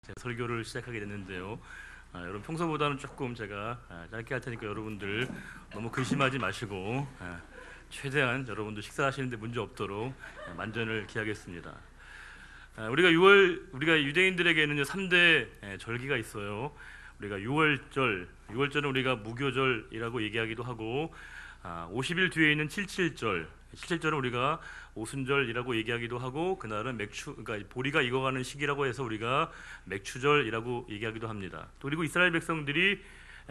제 설교를 시작하게 됐는데요. 여러분 평소보다는 조금 제가 짧게 할 테니까 여러분들 너무 근심하지 마시고 최대한 여러분들 식사하시는데 문제 없도록 만전을 기하겠습니다. 우리가 유대인들에게는 3대 절기가 있어요. 우리가 6월절은 우리가 무교절이라고 얘기하기도 하고 50일 뒤에 있는 77절은 우리가 오순절이라고 얘기하기도 하고, 그날은 그러니까 보리가 익어가는 시기라고 해서 우리가 맥추절이라고 얘기하기도 합니다. 그리고 이스라엘 백성들이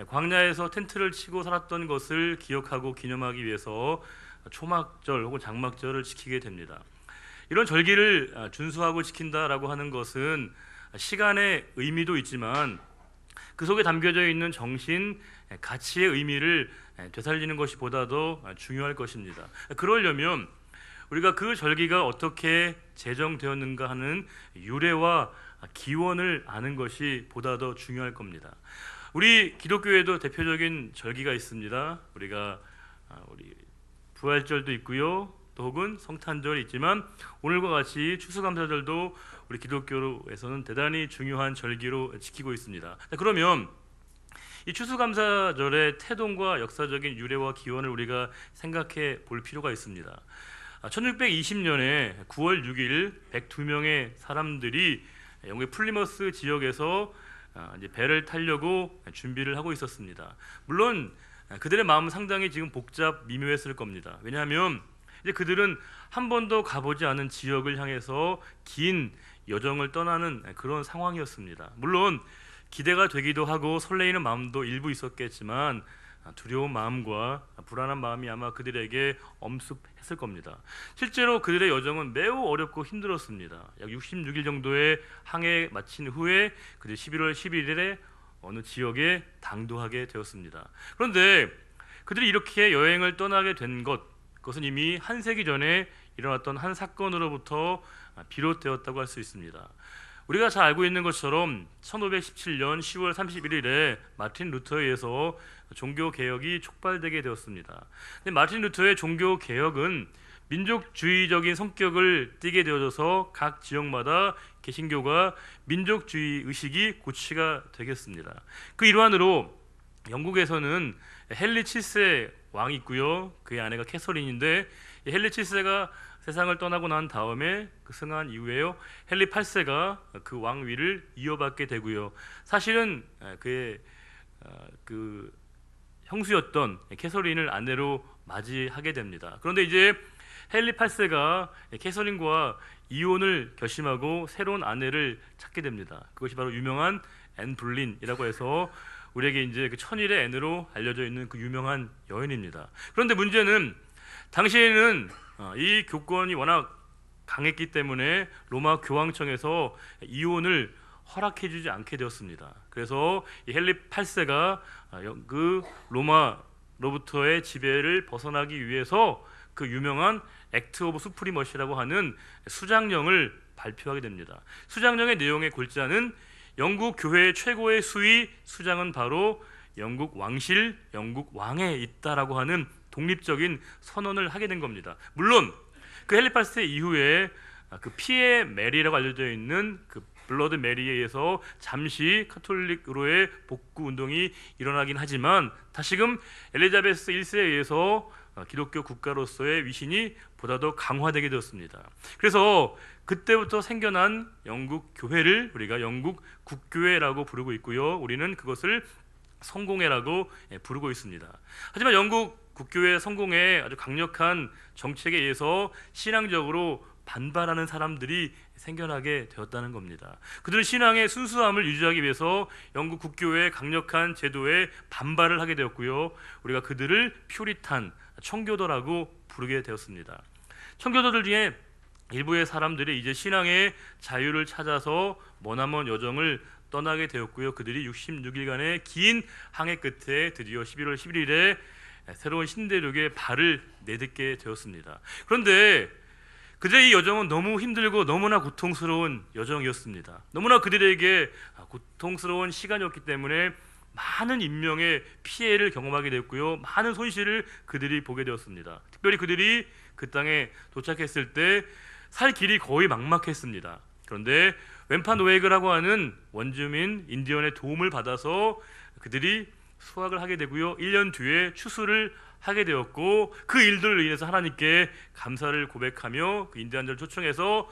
광야에서 텐트를 치고 살았던 것을 기억하고 기념하기 위해서 초막절 혹은 장막절을 지키게 됩니다. 이런 절기를 준수하고 지킨다라고 하는 것은 시간의 의미도 있지만 그 속에 담겨져 있는 정신, 가치의 의미를 되살리는 것이 보다 더 중요할 것입니다. 그러려면 우리가 그 절기가 어떻게 제정되었는가 하는 유래와 기원을 아는 것이 보다 더 중요할 겁니다. 우리 기독교에도 대표적인 절기가 있습니다. 우리 부활절도 있고요, 또 혹은 성탄절이 있지만 오늘과 같이 추수감사절도 우리 기독교에서는 대단히 중요한 절기로 지키고 있습니다. 그러면 이 추수감사절의 태동과 역사적인 유래와 기원을 우리가 생각해 볼 필요가 있습니다. 1620년에 9월 6일 102명의 사람들이 영국의 플리머스 지역에서 이제 배를 타려고 준비를 하고 있었습니다. 물론 그들의 마음은 상당히 지금 복잡 미묘했을 겁니다. 왜냐하면 이제 그들은 한 번도 가보지 않은 지역을 향해서 긴 여정을 떠나는 그런 상황이었습니다. 물론 기대가 되기도 하고 설레이는 마음도 일부 있었겠지만 두려운 마음과 불안한 마음이 아마 그들에게 엄습했을 겁니다. 실제로 그들의 여정은 매우 어렵고 힘들었습니다. 약 66일 정도의 항해 마친 후에 그들이 11월 11일에 어느 지역에 당도하게 되었습니다. 그런데 그들이 이렇게 여행을 떠나게 된 그것은 이미 한 세기 전에 일어났던 한 사건으로부터 비롯되었다고 할 수 있습니다. 우리가 잘 알고 있는 것처럼 1517년 10월 31일에 마틴 루터에 의해서 종교개혁이 촉발되게 되었습니다. 근데 마틴 루터의 종교개혁은 민족주의적인 성격을 띠게 되어져서 각 지역마다 개신교가 민족주의 의식이 고취가 되겠습니다. 그 일환으로 영국에서는 헨리 7세 왕이 있고요, 그의 아내가 캐서린인데, 헨리 7세가 세상을 떠나고 난 다음에 그 승한 이후에요, 헨리 8세가 그 왕위를 이어받게 되고요, 사실은 그의 그 형수였던 캐서린을 아내로 맞이하게 됩니다. 그런데 이제 헨리 8세가 캐서린과 이혼을 결심하고 새로운 아내를 찾게 됩니다. 그것이 바로 유명한 앤 불린이라고 해서 우리에게 이제 그 천일의 앤으로 알려져 있는 그 유명한 여인입니다. 그런데 문제는 당시에는 이 교권이 워낙 강했기 때문에 로마 교황청에서 이혼을 허락해주지 않게 되었습니다. 그래서 이 헨리 8세가 그 로마로부터의 지배를 벗어나기 위해서 그 유명한 액트 오브 수프리머시라고 하는 수장령을 발표하게 됩니다. 수장령의 내용의 골자는 영국 교회의 최고의 수위 수장은 바로 영국 왕실, 영국 왕에 있다라고 하는 독립적인 선언을 하게 된 겁니다. 물론 그 헨리 8세 이후에 그 피에 메리라고 알려져 있는 그 블러드 메리에 의해서 잠시 카톨릭으로의 복구 운동이 일어나긴 하지만 다시금 엘리자베스 1세에 의해서 기독교 국가로서의 위신이 보다 더 강화되게 되었습니다. 그래서 그때부터 생겨난 영국 교회를 우리가 영국 국교회라고 부르고 있고요, 우리는 그것을 성공회라고 부르고 있습니다. 하지만 영국 국교회 성공회의 아주 강력한 정책에 의해서 신앙적으로 반발하는 사람들이 생겨나게 되었다는 겁니다. 그들은 신앙의 순수함을 유지하기 위해서 영국 국교회의 강력한 제도에 반발을 하게 되었고요, 우리가 그들을 퓨리탄, 청교도라고 부르게 되었습니다. 청교도들 중에 일부의 사람들이 이제 신앙의 자유를 찾아서 머나먼 여정을 떠나게 되었고요, 그들이 66일간의 긴 항해 끝에 드디어 11월 11일에 새로운 신대륙에 발을 내딛게 되었습니다. 그런데 그들의 이 여정은 너무 힘들고 너무나 고통스러운 여정이었습니다. 너무나 그들에게 고통스러운 시간이었기 때문에 많은 인명의 피해를 경험하게 됐고요, 많은 손실을 그들이 보게 되었습니다. 특별히 그들이 그 땅에 도착했을 때 살 길이 거의 막막했습니다. 그런데 왼파 노획이라고 하는 원주민 인디언의 도움을 받아서 그들이 수확을 하게 되고요. 1년 뒤에 추수를 하게 되었고, 그 일들로 인해서 하나님께 감사를 고백하며 그 인디안들을 초청해서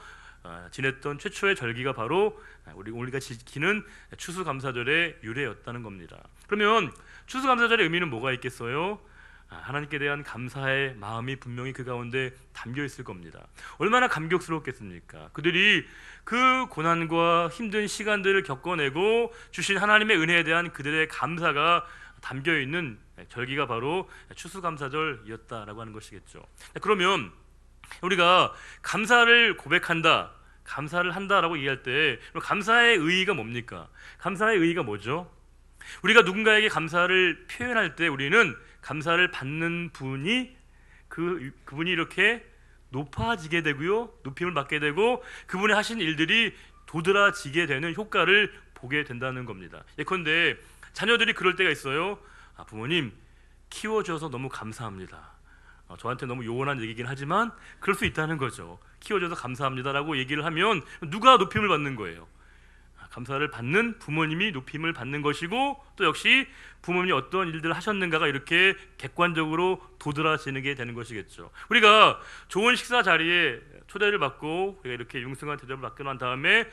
지냈던 최초의 절기가 바로 우리가 지키는 추수감사절의 유래였다는 겁니다. 그러면 추수감사절의 의미는 뭐가 있겠어요? 하나님께 대한 감사의 마음이 분명히 그 가운데 담겨 있을 겁니다. 얼마나 감격스럽겠습니까? 그들이 그 고난과 힘든 시간들을 겪어내고 주신 하나님의 은혜에 대한 그들의 감사가 담겨 있는 절기가 바로 추수감사절이었다라고 하는 것이겠죠. 그러면 우리가 감사를 고백한다, 감사를 한다라고 얘기할 때 감사의 의의가 뭡니까? 감사의 의의가 뭐죠? 우리가 누군가에게 감사를 표현할 때 우리는 감사를 받는 분이 그분이 이렇게 높아지게 되고요, 높임을 받게 되고 그분이 하신 일들이 도드라지게 되는 효과를 보게 된다는 겁니다. 예컨대 자녀들이 그럴 때가 있어요. 부모님 키워줘서 너무 감사합니다. 저한테 너무 요원한 얘기긴 하지만 그럴 수 있다는 거죠. 키워줘서 감사합니다라고 얘기를 하면 누가 높임을 받는 거예요? 감사를 받는 부모님이 높임을 받는 것이고, 또 역시 부모님이 어떤 일들을 하셨는가가 이렇게 객관적으로 도드라지게 되는 것이겠죠. 우리가 좋은 식사 자리에 초대를 받고 우리가 이렇게 융숭한 대접을 받고 난 다음에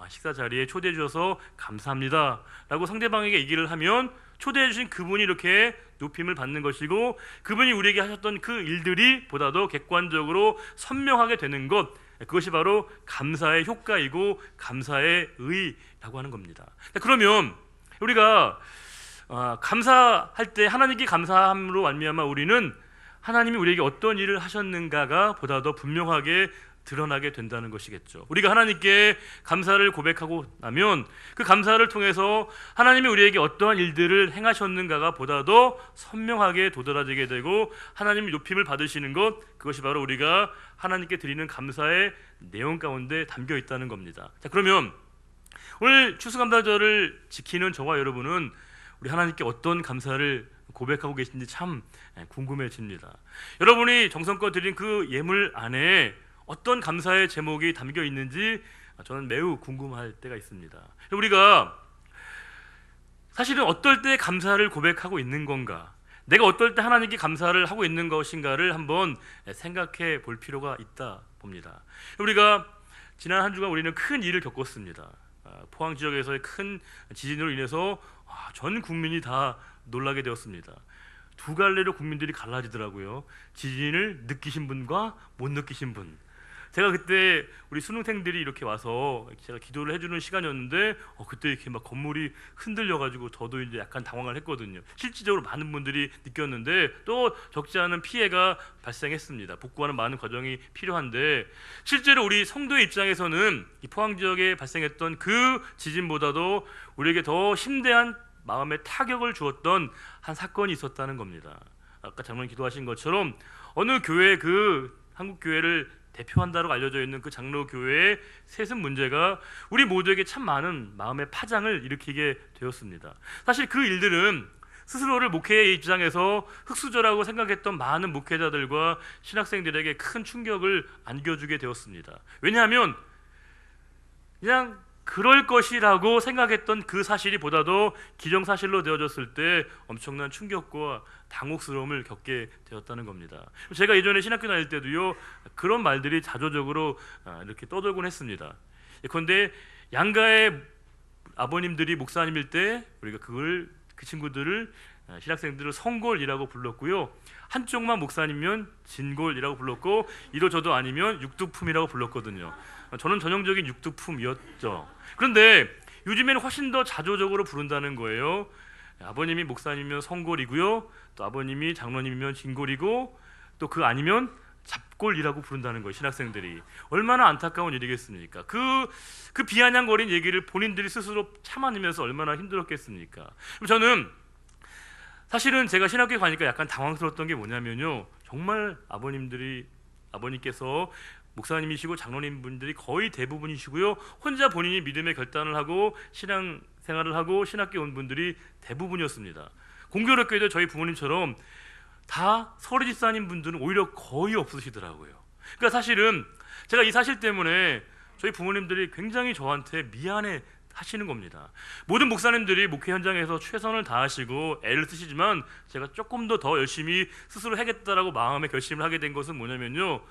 식사 자리에 초대해 주셔서 감사합니다라고 상대방에게 얘기를 하면 초대해 주신 그분이 이렇게 높임을 받는 것이고, 그분이 우리에게 하셨던 그 일들이 보다 더 객관적으로 선명하게 되는 것, 그것이 바로 감사의 효과이고 감사의 의라고 하는 겁니다. 그러면 우리가 감사할 때 하나님께 감사함으로 말미암아 우리는 하나님이 우리에게 어떤 일을 하셨는가가 보다 더 분명하게 드러나게 된다는 것이겠죠. 우리가 하나님께 감사를 고백하고 나면 그 감사를 통해서 하나님이 우리에게 어떠한 일들을 행하셨는가가 보다 더 선명하게 도드라지게 되고 하나님이 높임을 받으시는 것, 그것이 바로 우리가 하나님께 드리는 감사의 내용 가운데 담겨 있다는 겁니다. 자, 그러면 오늘 추수감사절을 지키는 저와 여러분은 우리 하나님께 어떤 감사를 고백하고 계신지 참 궁금해집니다. 여러분이 정성껏 드린 그 예물 안에 어떤 감사의 제목이 담겨 있는지 저는 매우 궁금할 때가 있습니다. 우리가 사실은 어떨 때 감사를 고백하고 있는 건가, 내가 어떨 때 하나님께 감사를 하고 있는 것인가를 한번 생각해 볼 필요가 있다 봅니다. 우리가 지난 한 주간 우리는 큰 일을 겪었습니다. 포항 지역에서의 큰 지진으로 인해서 전 국민이 다 놀라게 되었습니다. 두 갈래로 국민들이 갈라지더라고요. 지진을 느끼신 분과 못 느끼신 분. 제가 그때 우리 수능생들이 이렇게 와서 제가 기도를 해주는 시간이었는데 그때 이렇게 막 건물이 흔들려가지고 저도 이제 약간 당황을 했거든요. 실질적으로 많은 분들이 느꼈는데 또 적지 않은 피해가 발생했습니다. 복구하는 많은 과정이 필요한데 실제로 우리 성도의 입장에서는 이 포항 지역에 발생했던 그 지진보다도 우리에게 더 심대한 마음의 타격을 주었던 한 사건이 있었다는 겁니다. 아까 장로님 기도하신 것처럼 어느 교회, 그 한국 교회를 대표한다고 알려져 있는 그 장로교회의 세습 문제가 우리 모두에게 참 많은 마음의 파장을 일으키게 되었습니다. 사실 그 일들은 스스로를 목회의 입장에서 흑수저라고 생각했던 많은 목회자들과 신학생들에게 큰 충격을 안겨주게 되었습니다. 왜냐하면 그냥 그럴 것이라고 생각했던 그 사실이 보다도 기정사실로 되어졌을 때 엄청난 충격과 당혹스러움을 겪게 되었다는 겁니다. 제가 예전에 신학교 다닐 때도요, 그런 말들이 자조적으로 이렇게 떠돌곤 했습니다. 예컨대 양가의 아버님들이 목사님일 때 우리가 그 친구들을 신학생들을 성골이라고 불렀고요, 한쪽만 목사님이면 진골이라고 불렀고 이도저도 아니면 육두품이라고 불렀거든요. 저는 전형적인 육두품이었죠. 그런데 요즘에는 훨씬 더 자조적으로 부른다는 거예요. 아버님이 목사님이면 성골이고요, 또 아버님이 장로님이면 진골이고, 또 그 아니면 잡골이라고 부른다는 거예요. 신학생들이. 얼마나 안타까운 일이겠습니까? 그 비아냥거린 얘기를 본인들이 스스로 참아내면서 얼마나 힘들었겠습니까? 저는 사실은 제가 신학교에 가니까 약간 당황스러웠던 게 뭐냐면요, 정말 아버님께서 목사님이시고 장로님분들이 거의 대부분이시고요, 혼자 본인이 믿음의 결단을 하고 신앙생활을 하고 신학교 온 분들이 대부분이었습니다. 공교롭게도 저희 부모님처럼 다 서리 집사님 분들은 오히려 거의 없으시더라고요. 그러니까 사실은 제가 이 사실 때문에 저희 부모님들이 굉장히 저한테 미안해 하시는 겁니다. 모든 목사님들이 목회 현장에서 최선을 다하시고 애를 쓰시지만 제가 조금 더 열심히 스스로 하겠다라고 마음의 결심을 하게 된 것은 뭐냐면요,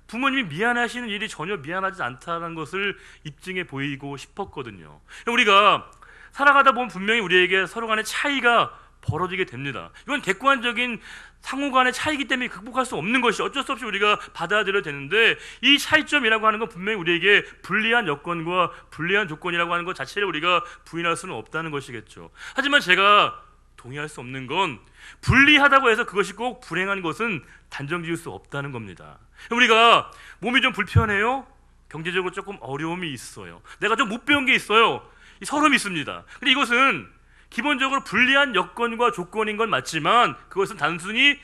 부모님이 미안해하시는 일이 전혀 미안하지 않다는 것을 입증해 보이고 싶었거든요. 우리가 살아가다 보면 분명히 우리에게 서로 간의 차이가 벌어지게 됩니다. 이건 객관적인 상호 간의 차이기 때문에 극복할 수 없는 것이 어쩔 수 없이 우리가 받아들여야 되는데, 이 차이점이라고 하는 건 분명히 우리에게 불리한 여건과 불리한 조건이라고 하는 것 자체를 우리가 부인할 수는 없다는 것이겠죠. 하지만 제가 동의할 수 없는 건 불리하다고 해서 그것이 꼭 불행한 것은 단정 지을 수 없다는 겁니다. 우리가 몸이 좀 불편해요? 경제적으로 조금 어려움이 있어요. 내가 좀 못 배운 게 있어요. 서름이 있습니다. 근데 이것은 기본적으로 불리한 여건과 조건인 건 맞지만 그것은 단순히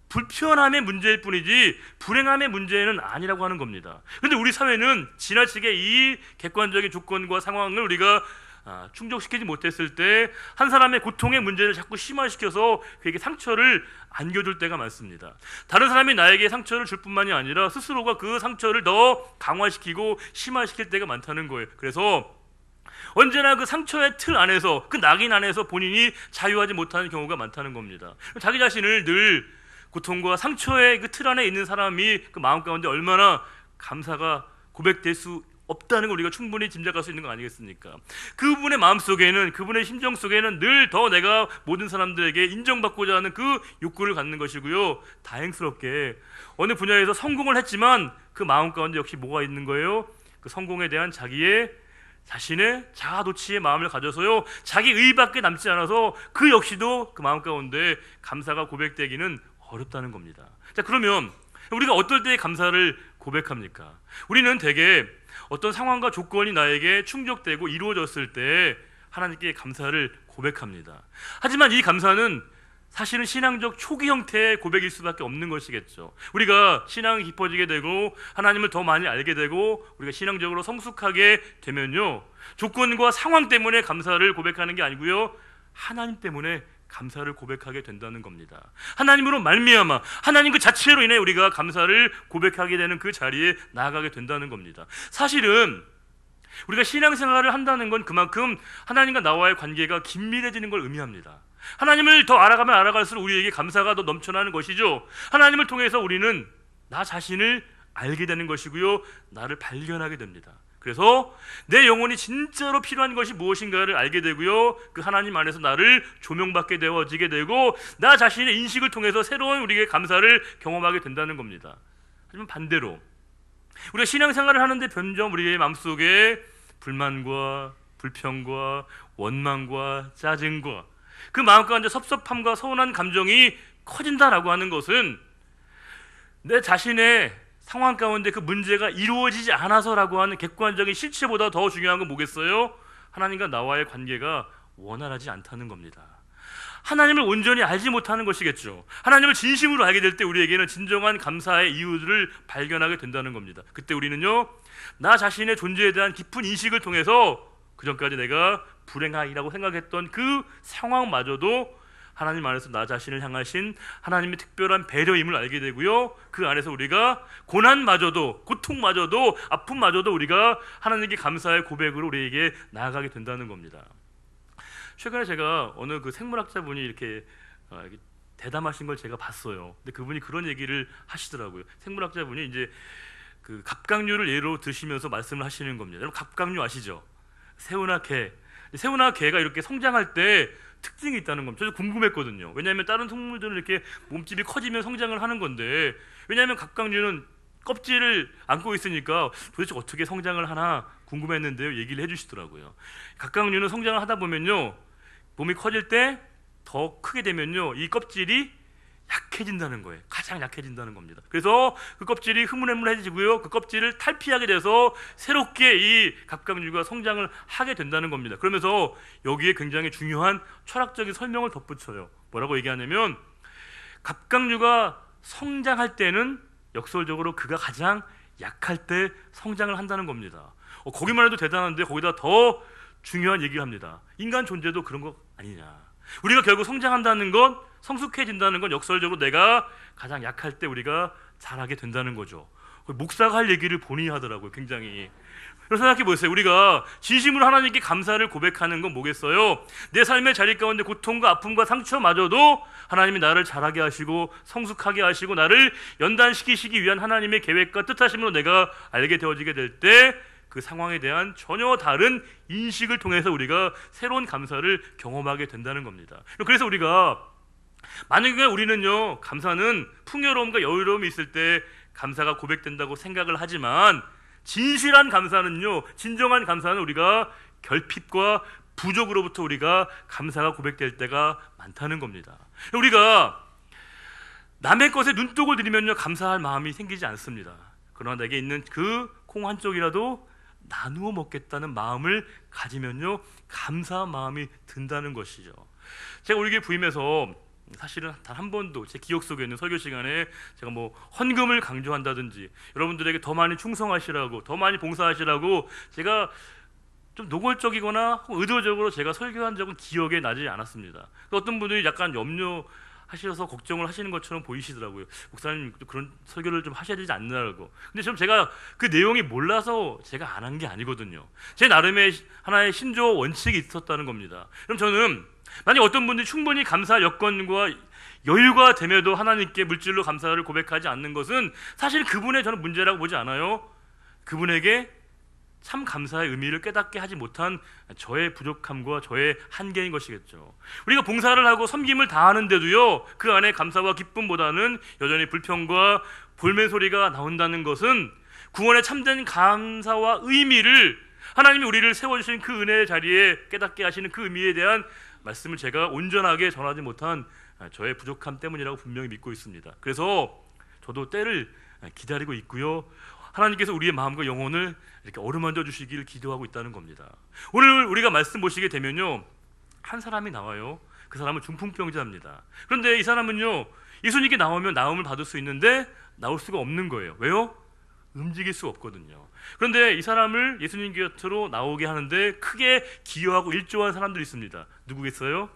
불편함의 문제일 뿐이지 불행함의 문제는 아니라고 하는 겁니다. 그런데 우리 사회는 지나치게 이 객관적인 조건과 상황을 우리가 충족시키지 못했을 때 한 사람의 고통의 문제를 자꾸 심화시켜서 그에게 상처를 안겨줄 때가 많습니다. 다른 사람이 나에게 상처를 줄 뿐만이 아니라 스스로가 그 상처를 더 강화시키고 심화시킬 때가 많다는 거예요. 그래서 언제나 그 상처의 틀 안에서, 그 낙인 안에서 본인이 자유하지 못하는 경우가 많다는 겁니다. 자기 자신을 늘 고통과 상처의 그 틀 안에 있는 사람이 그 마음 가운데 얼마나 감사가 고백될 수 없다는 걸 우리가 충분히 짐작할 수 있는 거 아니겠습니까? 그분의 마음속에는, 그분의 심정 속에는 늘 더 내가 모든 사람들에게 인정받고자 하는 그 욕구를 갖는 것이고요, 다행스럽게 어느 분야에서 성공을 했지만 그 마음 가운데 역시 뭐가 있는 거예요? 그 성공에 대한 자신의 자아도취의 마음을 가져서요, 자기 의밖에 남지 않아서 그 역시도 그 마음 가운데 감사가 고백되기는 어렵다는 겁니다. 자, 그러면 우리가 어떨 때 감사를 고백합니까? 우리는 대개 어떤 상황과 조건이 나에게 충족되고 이루어졌을 때 하나님께 감사를 고백합니다. 하지만 이 감사는 사실은 신앙적 초기 형태의 고백일 수밖에 없는 것이겠죠. 우리가 신앙이 깊어지게 되고 하나님을 더 많이 알게 되고 우리가 신앙적으로 성숙하게 되면요, 조건과 상황 때문에 감사를 고백하는 게 아니고요, 하나님 때문에 감사를 고백하게 된다는 겁니다. 하나님으로 말미암아, 하나님 그 자체로 인해 우리가 감사를 고백하게 되는 그 자리에 나아가게 된다는 겁니다. 사실은 우리가 신앙생활을 한다는 건 그만큼 하나님과 나와의 관계가 긴밀해지는 걸 의미합니다. 하나님을 더 알아가면 알아갈수록 우리에게 감사가 더 넘쳐나는 것이죠. 하나님을 통해서 우리는 나 자신을 알게 되는 것이고요, 나를 발견하게 됩니다. 그래서 내 영혼이 진짜로 필요한 것이 무엇인가를 알게 되고요, 그 하나님 안에서 나를 조명받게 되어지게 되고 나 자신의 인식을 통해서 새로운 우리에게 감사를 경험하게 된다는 겁니다. 하지만 반대로 우리가 신앙생활을 하는데 점점 우리의 마음속에 불만과 불평과 원망과 짜증과 그 마음 가운데 섭섭함과 서운한 감정이 커진다라고 하는 것은 내 자신의 상황 가운데 그 문제가 이루어지지 않아서라고 하는 객관적인 실체보다 더 중요한 건 뭐겠어요? 하나님과 나와의 관계가 원활하지 않다는 겁니다. 하나님을 온전히 알지 못하는 것이겠죠. 하나님을 진심으로 알게 될 때 우리에게는 진정한 감사의 이유들을 발견하게 된다는 겁니다. 그때 우리는요, 나 자신의 존재에 대한 깊은 인식을 통해서 그전까지 내가 불행하리라고 생각했던 그 상황마저도 하나님 안에서 나 자신을 향하신 하나님의 특별한 배려임을 알게 되고요, 그 안에서 우리가 고난마저도, 고통마저도, 아픔마저도 우리가 하나님께 감사의 고백으로 우리에게 나아가게 된다는 겁니다. 최근에 제가 어느 그 생물학자분이 이렇게 대담하신 걸 제가 봤어요. 근데 그분이 그런 얘기를 하시더라고요. 생물학자분이 이제 그 갑각류를 예로 드시면서 말씀을 하시는 겁니다. 여러분 갑각류 아시죠? 새우나 개. 새우나 개가 이렇게 성장할 때 특징이 있다는 겁니다. 저도 궁금했거든요. 왜냐하면 다른 동물들은 이렇게 몸집이 커지면 성장을 하는 건데, 왜냐하면 갑각류는 껍질을 안고 있으니까 도대체 어떻게 성장을 하나 궁금했는데요, 얘기를 해주시더라고요. 갑각류는 성장을 하다 보면요, 몸이 커질 때 더 크게 되면요, 이 껍질이 약해진다는 거예요. 가장 약해진다는 겁니다. 그래서 그 껍질이 흐물흐물해지고요, 그 껍질을 탈피하게 돼서 새롭게 이 갑각류가 성장을 하게 된다는 겁니다. 그러면서 여기에 굉장히 중요한 철학적인 설명을 덧붙여요. 뭐라고 얘기하냐면, 갑각류가 성장할 때는 역설적으로 그가 가장 약할 때 성장을 한다는 겁니다. 거기만 해도 대단한데 거기다 더 중요한 얘기를 합니다. 인간 존재도 그런 거 아니냐. 우리가 결국 성장한다는 건, 성숙해진다는 건 역설적으로 내가 가장 약할 때 우리가 잘하게 된다는 거죠. 목사가 할 얘기를 본인이 하더라고요. 굉장히 그래서 생각해 보세요. 우리가 진심으로 하나님께 감사를 고백하는 건 뭐겠어요? 내 삶의 자리 가운데 고통과 아픔과 상처마저도 하나님이 나를 자라게 하시고 성숙하게 하시고 나를 연단시키시기 위한 하나님의 계획과 뜻하심으로 내가 알게 되어지게 될 때 그 상황에 대한 전혀 다른 인식을 통해서 우리가 새로운 감사를 경험하게 된다는 겁니다. 그래서 우리가 만약에 우리는요, 감사는 풍요로움과 여유로움이 있을 때 감사가 고백된다고 생각을 하지만 진실한 감사는요, 진정한 감사는 우리가 결핍과 부족으로부터 우리가 감사가 고백될 때가 많다는 겁니다. 우리가 남의 것에 눈독을 들이면요, 감사할 마음이 생기지 않습니다. 그러나 내게 있는 그 콩 한 쪽이라도 나누어 먹겠다는 마음을 가지면요, 감사한 마음이 든다는 것이죠. 제가 우리 교회 부임해서 사실은 단 한 번도 제 기억 속에 있는 설교 시간에 제가 뭐 헌금을 강조한다든지 여러분들에게 더 많이 충성하시라고, 더 많이 봉사하시라고 제가 좀 노골적이거나 의도적으로 제가 설교한 적은 기억에 나지 않았습니다. 어떤 분들이 약간 염려하셔서 걱정을 하시는 것처럼 보이시더라고요. 목사님 그런 설교를 좀 하셔야 되지 않나라고. 근데 지금 제가 그 내용이 몰라서 제가 안 한 게 아니거든요. 제 나름의 하나의 신조 원칙이 있었다는 겁니다. 그럼 저는 만약 어떤 분들이 충분히 감사 여건과 여유가 됨에도 하나님께 물질로 감사를 고백하지 않는 것은 사실 그분의 저는 문제라고 보지 않아요. 그분에게 참 감사의 의미를 깨닫게 하지 못한 저의 부족함과 저의 한계인 것이겠죠. 우리가 봉사를 하고 섬김을 다하는데도요, 그 안에 감사와 기쁨보다는 여전히 불평과 볼멘 소리가 나온다는 것은 구원의 참된 감사와 의미를 하나님이 우리를 세워주신 그 은혜의 자리에 깨닫게 하시는 그 의미에 대한 말씀을 제가 온전하게 전하지 못한 저의 부족함 때문이라고 분명히 믿고 있습니다. 그래서 저도 때를 기다리고 있고요, 하나님께서 우리의 마음과 영혼을 이렇게 어루만져 주시길 기도하고 있다는 겁니다. 오늘 우리가 말씀 보시게 되면요, 한 사람이 나와요. 그 사람은 중풍병자입니다. 그런데 이 사람은요, 예수님께 나오면 나음을 받을 수 있는데 나올 수가 없는 거예요. 왜요? 움직일 수 없거든요. 그런데 이 사람을 예수님 곁으로 나오게 하는데 크게 기여하고 일조한 사람들이 있습니다. 누구겠어요?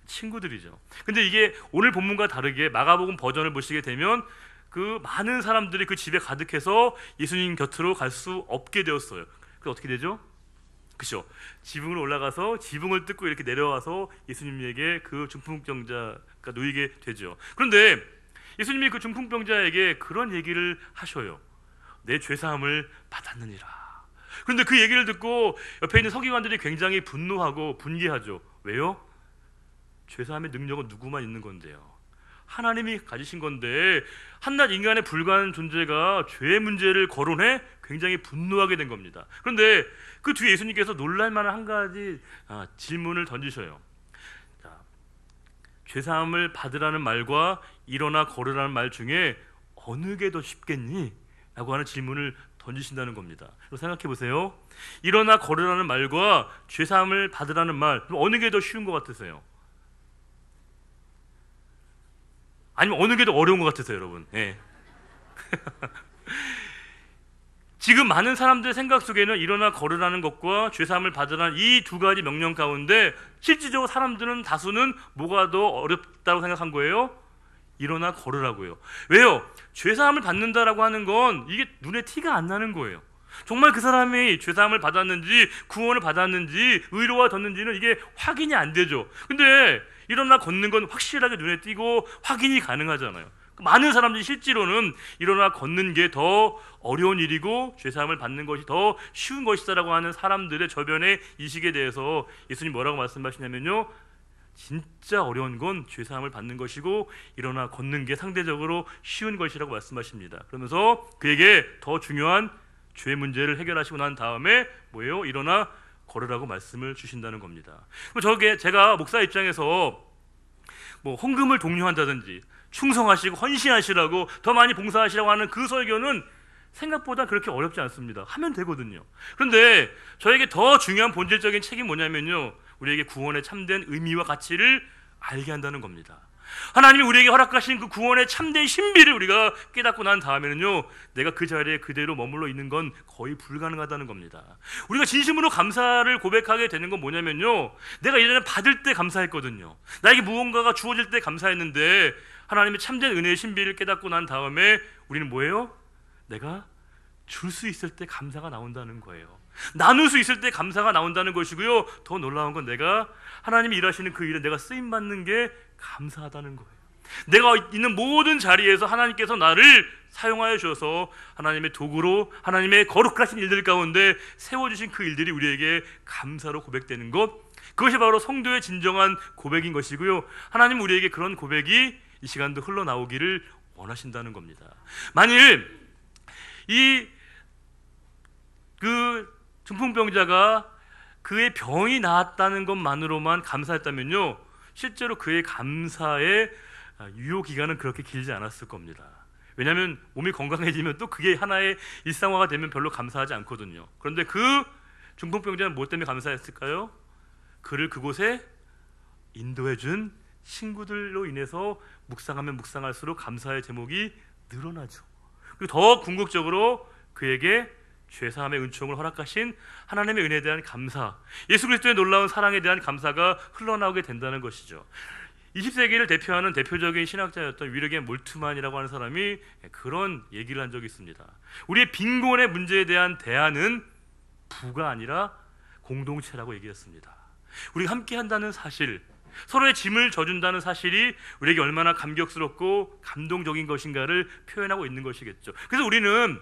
친구들이죠. 근데 이게 오늘 본문과 다르게 마가복음 버전을 보시게 되면 그 많은 사람들이 그 집에 가득해서 예수님 곁으로 갈 수 없게 되었어요. 그래서 어떻게 되죠? 그렇죠. 지붕으로 올라가서 지붕을 뜯고 이렇게 내려와서 예수님에게 그 중풍병자가 놓이게 되죠. 그런데 예수님이 그 중풍병자에게 그런 얘기를 하셔요. 내 죄사함을 받았느니라. 그런데 그 얘기를 듣고 옆에 있는 서기관들이 굉장히 분노하고 분개하죠. 왜요? 죄사함의 능력은 누구만 있는 건데요, 하나님이 가지신 건데 한낱 인간에 불과한 존재가 죄의 문제를 거론해 굉장히 분노하게 된 겁니다. 그런데 그 뒤에 예수님께서 놀랄만한 한 가지 질문을 던지셔요. 자, 죄사함을 받으라는 말과 일어나 걸으라는 말 중에 어느 게 더 쉽겠니? 라고 하는 질문을 던지신다는 겁니다. 생각해 보세요. 일어나 걸으라는 말과 죄사함을 받으라는 말, 어느 게 더 쉬운 것 같으세요? 아니면 어느 게 더 어려운 것 같으세요, 여러분? 네. 지금 많은 사람들의 생각 속에는 일어나 걸으라는 것과 죄사함을 받으라는 이 두 가지 명령 가운데 실질적으로 사람들은 다수는 뭐가 더 어렵다고 생각한 거예요? 일어나 걸으라고요. 왜요? 죄사함을 받는다라고 하는 건 이게 눈에 티가 안 나는 거예요. 정말 그 사람이 죄사함을 받았는지 구원을 받았는지 의로와 졌는지는 이게 확인이 안 되죠. 근데 일어나 걷는 건 확실하게 눈에 띄고 확인이 가능하잖아요. 많은 사람들이 실제로는 일어나 걷는 게 더 어려운 일이고 죄사함을 받는 것이 더 쉬운 것이다라고 하는 사람들의 저변의 이식에 대해서 예수님 뭐라고 말씀하시냐면요, 진짜 어려운 건 죄사함을 받는 것이고 일어나 걷는 게 상대적으로 쉬운 것이라고 말씀하십니다. 그러면서 그에게 더 중요한 죄 문제를 해결하시고 난 다음에 뭐예요? 일어나 걸으라고 말씀을 주신다는 겁니다. 저게 제가 목사 입장에서 뭐 헌금을 독려한다든지 충성하시고 헌신하시라고 더 많이 봉사하시라고 하는 그 설교는 생각보다 그렇게 어렵지 않습니다. 하면 되거든요. 그런데 저에게 더 중요한 본질적인 책이 뭐냐면요, 우리에게 구원의 참된 의미와 가치를 알게 한다는 겁니다. 하나님이 우리에게 허락하신 그 구원의 참된 신비를 우리가 깨닫고 난 다음에는요, 내가 그 자리에 그대로 머물러 있는 건 거의 불가능하다는 겁니다. 우리가 진심으로 감사를 고백하게 되는 건 뭐냐면요, 내가 예전에 받을 때 감사했거든요. 나에게 무언가가 주어질 때 감사했는데 하나님의 참된 은혜의 신비를 깨닫고 난 다음에 우리는 뭐예요? 내가 줄 수 있을 때 감사가 나온다는 거예요. 나눌 수 있을 때 감사가 나온다는 것이고요. 더 놀라운 건 내가 하나님이 일하시는 그 일에 내가 쓰임 받는 게 감사하다는 거예요. 내가 있는 모든 자리에서 하나님께서 나를 사용하여 주셔서 하나님의 도구로 하나님의 거룩하신 일들 가운데 세워주신 그 일들이 우리에게 감사로 고백되는 것, 그것이 바로 성도의 진정한 고백인 것이고요. 하나님 우리에게 그런 고백이 이 시간도 흘러나오기를 원하신다는 겁니다. 만일 그 중풍병자가 그의 병이 나았다는 것만으로만 감사했다면요, 실제로 그의 감사의 유효 기간은 그렇게 길지 않았을 겁니다. 왜냐하면 몸이 건강해지면 또 그게 하나의 일상화가 되면 별로 감사하지 않거든요. 그런데 그 중풍병자는 무엇 때문에 감사했을까요? 그를 그곳에 인도해준 친구들로 인해서 묵상하면 묵상할수록 감사의 제목이 늘어나죠. 그리고 더 궁극적으로 그에게 죄사함의 은총을 허락하신 하나님의 은혜에 대한 감사, 예수 그리스도의 놀라운 사랑에 대한 감사가 흘러나오게 된다는 것이죠. 20세기를 대표하는 대표적인 신학자였던 위르겐 몰트만이라고 하는 사람이 그런 얘기를 한 적이 있습니다. 우리의 빈곤의 문제에 대한 대안은 부가 아니라 공동체라고 얘기했습니다. 우리가 함께 한다는 사실, 서로의 짐을 져준다는 사실이 우리에게 얼마나 감격스럽고 감동적인 것인가를 표현하고 있는 것이겠죠. 그래서 우리는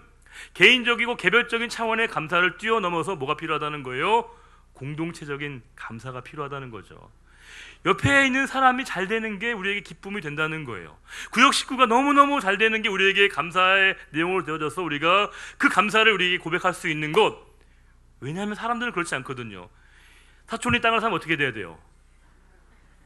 개인적이고 개별적인 차원의 감사를 뛰어넘어서 뭐가 필요하다는 거예요? 공동체적인 감사가 필요하다는 거죠. 옆에 있는 사람이 잘 되는 게 우리에게 기쁨이 된다는 거예요. 구역 식구가 너무너무 잘 되는 게 우리에게 감사의 내용으로 되어져서 우리가 그 감사를 우리에게 고백할 수 있는 것. 왜냐하면 사람들은 그렇지 않거든요. 사촌이 땅을 사면 어떻게 돼야 돼요?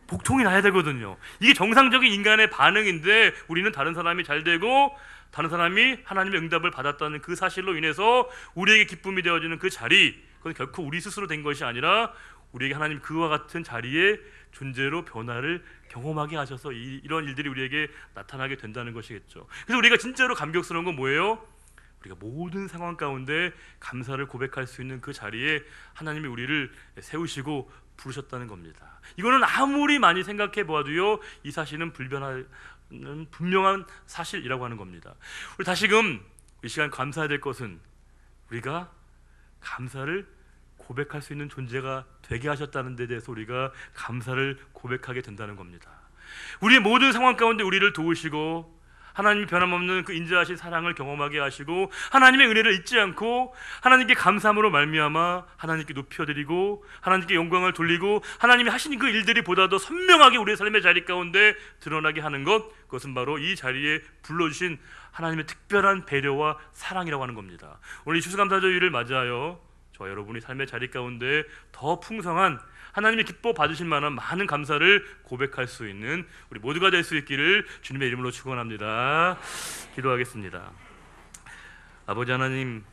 복통이 나야 되거든요. 이게 정상적인 인간의 반응인데 우리는 다른 사람이 잘 되고 다른 사람이 하나님의 응답을 받았다는 그 사실로 인해서 우리에게 기쁨이 되어지는 그 자리, 그건 결코 우리 스스로 된 것이 아니라 우리에게 하나님 그와 같은 자리에 존재로 변화를 경험하게 하셔서 이런 일들이 우리에게 나타나게 된다는 것이겠죠. 그래서 우리가 진짜로 감격스러운 건 뭐예요? 우리가 모든 상황 가운데 감사를 고백할 수 있는 그 자리에 하나님이 우리를 세우시고 부르셨다는 겁니다. 이거는 아무리 많이 생각해 보아도요, 이 사실은 분명한 사실이라고 하는 겁니다. 우리 다시금 이 시간 감사해야 될 것은 우리가 감사를 고백할 수 있는 존재가 되게 하셨다는 데 대해서 우리가 감사를 고백하게 된다는 겁니다. 우리의 모든 상황 가운데 우리를 도우시고 하나님이 변함없는 그 인자하신 사랑을 경험하게 하시고 하나님의 은혜를 잊지 않고 하나님께 감사함으로 말미암아 하나님께 높여드리고 하나님께 영광을 돌리고 하나님이 하신 그 일들이 보다 더 선명하게 우리의 삶의 자리 가운데 드러나게 하는 것, 그것은 바로 이 자리에 불러주신 하나님의 특별한 배려와 사랑이라고 하는 겁니다. 오늘 이 추수감사주일을 맞이하여 저와 여러분이 삶의 자리 가운데 더 풍성한 하나님이 기뻐 받으실 만한 많은 감사를 고백할 수 있는 우리 모두가 될 수 있기를 주님의 이름으로 축원합니다. 기도하겠습니다. 아버지 하나님,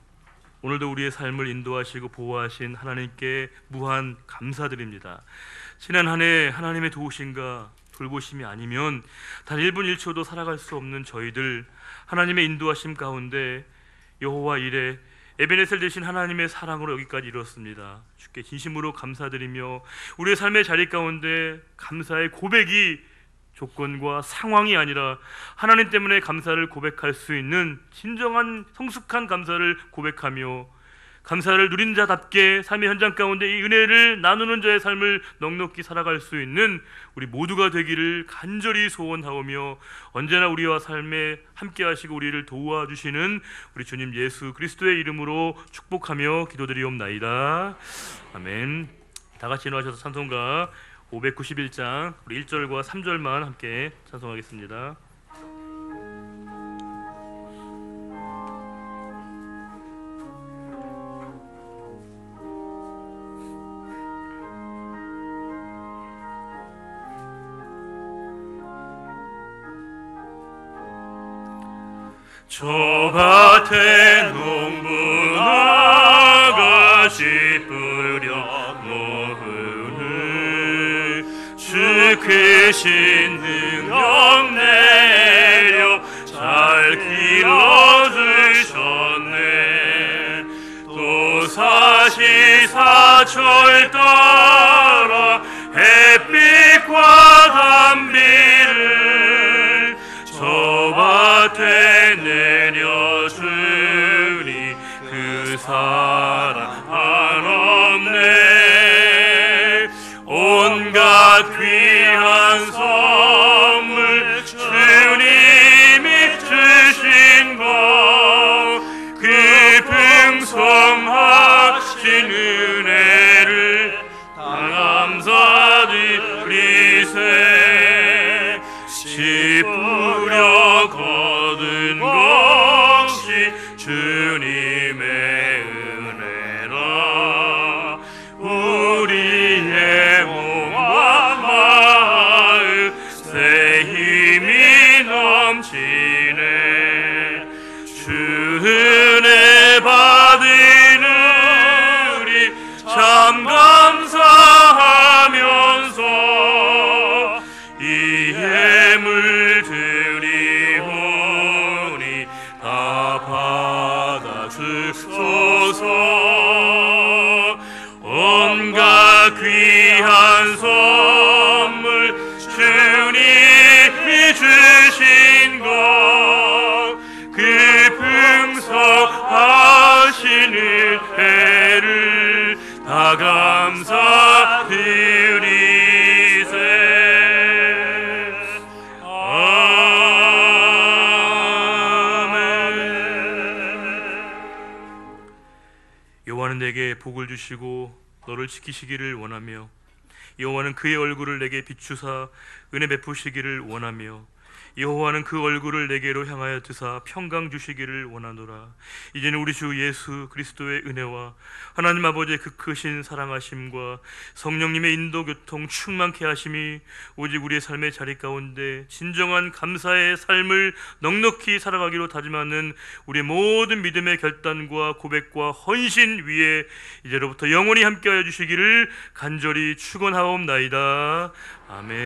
오늘도 우리의 삶을 인도하시고 보호하신 하나님께 무한 감사드립니다. 지난 한 해 하나님의 도우심과 돌보심이 아니면 단 1분 1초도 살아갈 수 없는 저희들, 하나님의 인도하심 가운데 여호와 이레 에베네셀 되신 하나님의 사랑으로 여기까지 이뤘습니다. 주께 진심으로 감사드리며 우리의 삶의 자리 가운데 감사의 고백이 조건과 상황이 아니라 하나님 때문에 감사를 고백할 수 있는 진정한 성숙한 감사를 고백하며 감사를 누린 자답게 삶의 현장 가운데 이 은혜를 나누는 자의 삶을 넉넉히 살아갈 수 있는 우리 모두가 되기를 간절히 소원하오며 언제나 우리와 삶에 함께 하시고 우리를 도와주시는 우리 주님 예수 그리스도의 이름으로 축복하며 기도드리옵나이다. 아멘. 다 같이 일어나셔서 찬송가 591장 우리 1절과 3절만 함께 찬송하겠습니다. 저 밭에 농부 아가씨 뿌려 모으는 주 크신 능력 내려 잘 길러주셨네. 또 사시사철 따라 햇빛과 단비를 저 밭에 내려주니 그 사랑 온갖 귀한 선물 주님이 주신 것, 그 풍성하신 은혜를 다 감사드리세. 씨 뿌려 거둔 것이 주님의 은혜라. 우리의 몸과 마음 새 힘이 넘치네. 주 은혜 받은 우리 참 감사하면서 이 예물 드리오니 다 받아주소서. 온갖 귀한 선물 주님이 주신 것, 그 풍성하신 은혜를 다 감사드리세. 여호와는 내게 복을 주시고 너를 지키시기를 원하며, 여호와는 그의 얼굴을 내게 비추사 은혜 베푸시기를 원하며, 여호와는 그 얼굴을 내게로 향하여 드사 평강 주시기를 원하노라. 이제는 우리 주 예수 그리스도의 은혜와 하나님 아버지의 그 크신 사랑하심과 성령님의 인도 교통 충만케 하심이 오직 우리의 삶의 자리 가운데 진정한 감사의 삶을 넉넉히 살아가기로 다짐하는 우리의 모든 믿음의 결단과 고백과 헌신 위에 이제로부터 영원히 함께하여 주시기를 간절히 축원하옵나이다. 아멘.